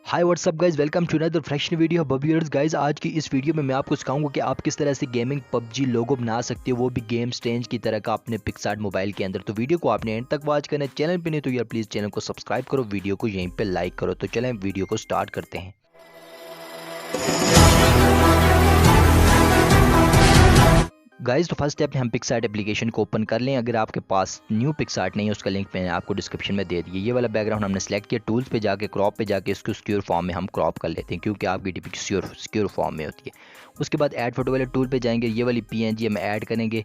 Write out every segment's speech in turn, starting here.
Hi what's up guys, welcome to another fresh video बबियर्स guys. आज की इस वीडियो में मैं आपको सिखाऊंगा कि आप किस तरह से गेमिंग पबजी लोगो बना सकते हो, वो भी गेम स्टेंज की तरह का अपने पिक्सआर्ट मोबाइल के अंदर। तो वीडियो को आपने एंड तक वॉच करना है। चैनल पे नहीं तो यार प्लीज़ चैनल को सब्सक्राइब करो, वीडियो को यहीं पे लाइक करो। तो चलें वीडियो को स्टार्ट करते हैं। गाइज तो फर्स्ट स्टेप हम पिक्सआर्ट एप्लीकेशन को ओपन कर लें। अगर आपके पास न्यू पिक्सआर्ट नहीं है उसका लिंक मैंने आपको डिस्क्रिप्शन में दे दिया। ये वाला बैकग्राउंड हमने सेलेक्ट किया, टूल्स पे जाके क्रॉप पे जाके इसको सिक्योर फॉर्म में हम क्रॉप कर लेते हैं क्योंकि आपकी डीपी सिक्योर फॉर्म में होती है। उसके बाद ऐड फोटो वाले टूल पे जाएंगे, ये वाली पीएनजी हम ऐड करेंगे।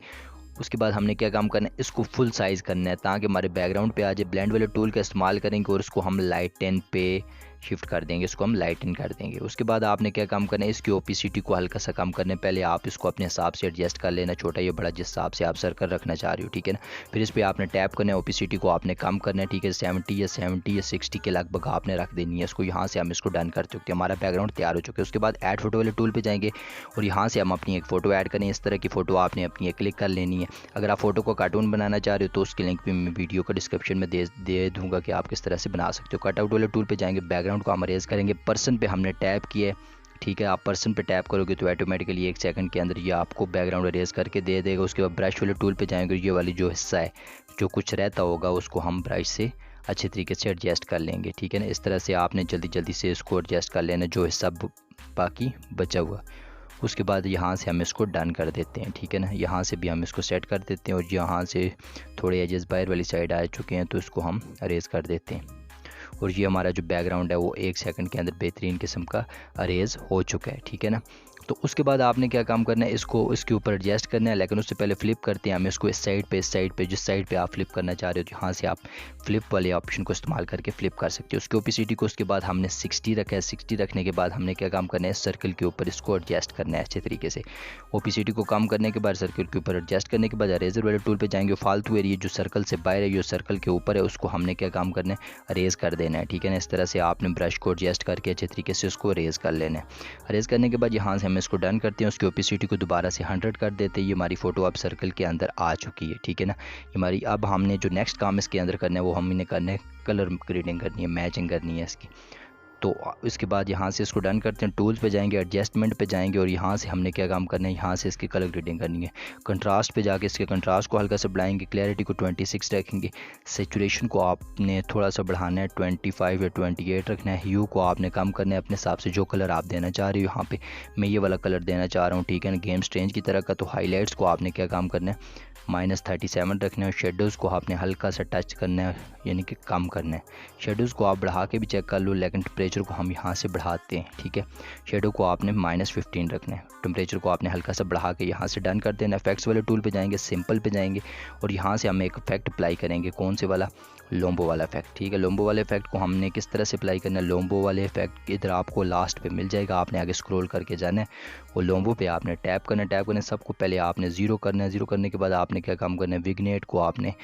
उसके बाद हमने क्या काम करना है, इसको फुल साइज़ करना है ताकि हमारे बैकग्राउंड पे आ जाए। ब्लेंड वाले टूल का इस्तेमाल करेंगे और इसको हम लाइटन पे शिफ्ट कर देंगे, इसको हम लाइटन कर देंगे। उसके बाद आपने क्या काम करना है, इसकी ओपेसिटी को हल्का सा कम करने, पहले आप इसको अपने हिसाब से एडजस्ट कर लेना, छोटा या बड़ा जिस हिसाब से आप सर्कल रखना चाह रहे हो, ठीक है ना। फिर इस पर आपने टैप करना है, ओपेसिटी को आपने कम करना है, ठीक है। 70 या 60 के लगभग आपने रख देनी है इसको। यहाँ से हम इसको डन कर सकते हैं, हमारा बैकग्राउंड तैयार हो चुका है। उसके बाद ऐड फोटो वाले टूल पर जाएंगे और यहाँ से हम अपनी एक फ़ोटो ऐड करें। इस तरह की फ़ोटो आपने अपनी एक क्लिक कर लेनी है। अगर आप फोटो को कार्टून बनाना चाह रहे हो तो उसकी लिंक भी मैं वीडियो का डिस्क्रिप्शन में दे दूंगा कि आप किस तरह से बना सकते हो। कटआउट वाले टूल पे जाएंगे, बैकग्राउंड को हम अरेज करेंगे। पर्सन पे हमने टैप किया है, ठीक है। आप पर्सन पे टैप करोगे तो ऑटोमेटिकली 1 सेकंड के अंदर ये आपको बैकग्राउंड अरेज करके दे देगा। उसके बाद ब्रश वाले टूल पे जाएंगे, ये वाली जो हिस्सा है जो कुछ रहता होगा उसको हम ब्रश से अच्छे तरीके से एडजस्ट कर लेंगे, ठीक है ना। इस तरह से आपने जल्दी जल्दी से इसको एडजस्ट कर लेना जो हिस्सा बाकी बचा हुआ। उसके बाद यहाँ से हम इसको डन कर देते हैं, ठीक है ना। यहाँ से भी हम इसको सेट कर देते हैं और यहाँ से थोड़े एजेस बाहर वाली साइड आ चुके हैं तो इसको हम अरेज कर देते हैं। और ये हमारा जो बैकग्राउंड है वो 1 सेकंड के अंदर बेहतरीन किस्म का अरेज हो चुका है, ठीक है ना। तो उसके बाद आपने क्या काम करना है, इसको इसके ऊपर एडजस्ट करना है, लेकिन उससे पहले फ्लिप करते हैं हम इसको इस साइड पे जिस साइड पे आप फ्लिप करना चाह रहे हो, तो यहाँ से आप फ्लिप वाले ऑप्शन को इस्तेमाल करके फ्लिप कर सकते हो। उसकी ओपेसिटी को उसके बाद हमने 60 रखा है। 60 रखने के बाद हमने क्या काम करना है, सर्कल के ऊपर इसको एडजस्ट करना है अच्छे तरीके से। ओपेसिटी को कम करने के बाद सर्कल के ऊपर एडजस्ट करने के बाद अरेजर वाले टूल पर जाएंगे। फालतू एरिया जो सर्कल से बाहर है, जो सर्कल के ऊपर है, उसको हमने क्या काम करना है, अरेज कर देना है, ठीक है ना। इस तरह से आपने ब्रश को एडजस्ट करके अच्छे तरीके से उसको अरेज कर लेना है। अरेज करने के बाद यहाँ से हम इसको डन करते हैं। उसकी ओपेसिटी को दोबारा से 100 कर देते हैं। ये हमारी फ़ोटो अब सर्कल के अंदर आ चुकी है, ठीक है ना। हमारी अब हमने जो नेक्स्ट काम इसके अंदर करना है वो हमने करना है कलर ग्रेडिंग करनी है, मैचिंग करनी है इसकी। तो इसके बाद यहाँ से इसको डन करते हैं। टूल्स पे जाएंगे, एडजस्टमेंट पे जाएंगे और यहाँ से हमने क्या काम करना है, यहाँ से इसकी कलर ग्रेडिंग करनी है। कंट्रास्ट पे जाके इसके कंट्रास्ट को हल्का सा बढ़ाएंगे, क्लैरिटी को 26 रखेंगे, सेचुरेशन को आपने थोड़ा सा बढ़ाना है, 25 या 28 रखना है। ह्यू को आपने कम करना है अपने हिसाब से, जो कलर आप देना चाह रहे हो। यहाँ पे मैं ये वाला कलर देना चाह रहा हूँ, ठीक है ना, गेम स्ट्रेंज की तरह का। तो हाईलाइट्स को आपने क्या काम करना है, -37 रखना है। शेडोज़ को आपने हल्का सा टच करना है, यानी कि कम करना है। शेडोज़ को आप बढ़ा के भी चेक कर लो, लेकिन टेम्परेचर को हम यहाँ से बढ़ाते हैं, ठीक है। शेडो को आपने -15 रखना है, टेम्परेचर को आपने हल्का सा बढ़ा के यहाँ से डन कर देना। इफेक्ट्स वाले टूल पे जाएंगे, सिंपल पे जाएंगे और यहाँ से हम एक इफेक्ट अप्लाई करेंगे। कौन से वाला, लोम्बो वाला इफेक्ट, ठीक है। लोम्बो वाले इफेक्ट को हमने किस तरह से अप्लाई करना है, लोम्बो वाले इफेक्ट इधर आपको लास्ट पे मिल जाएगा, आपने आगे स्क्रॉल करके जाना है। वो लोम्बो पे आपने टैप करना है। सबको पहले आपने 0 करना है। 0 करने के बाद आपने क्या काम करना है, विग्नेट को आपने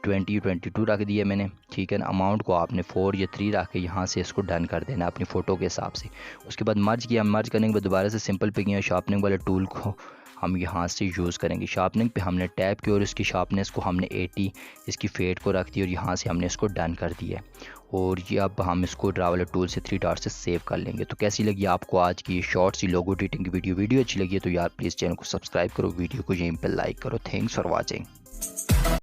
22 रख दिया मैंने, ठीक है ना। अमाउंट को आपने 4 या 3 रख के यहाँ से इसको डन कर देना अपनी फ़ोटो के हिसाब से। उसके बाद मर्ज किया, मर्ज करने के बाद दोबारा से सिंपल पे गया, शार्पनिंग वाले टूल को हम यहाँ से यूज़ करेंगे। शार्पनिंग पे हमने टैप किया और इसकी शार्पनेस को हमने 80, इसकी फेड को रख दी और यहाँ से हमने इसको डन कर दिया। और ये अब हम इसको ड्रा वाले टूल से 3 डॉट से सेव कर लेंगे। तो कैसी लगी आपको आज की शॉर्ट सी लोगो एडिटिंग की वीडियो अच्छी लगी है तो यार प्लीज़ चैनल को सब्सक्राइब करो, वीडियो को यहीं पर लाइक करो। Thanks for watching.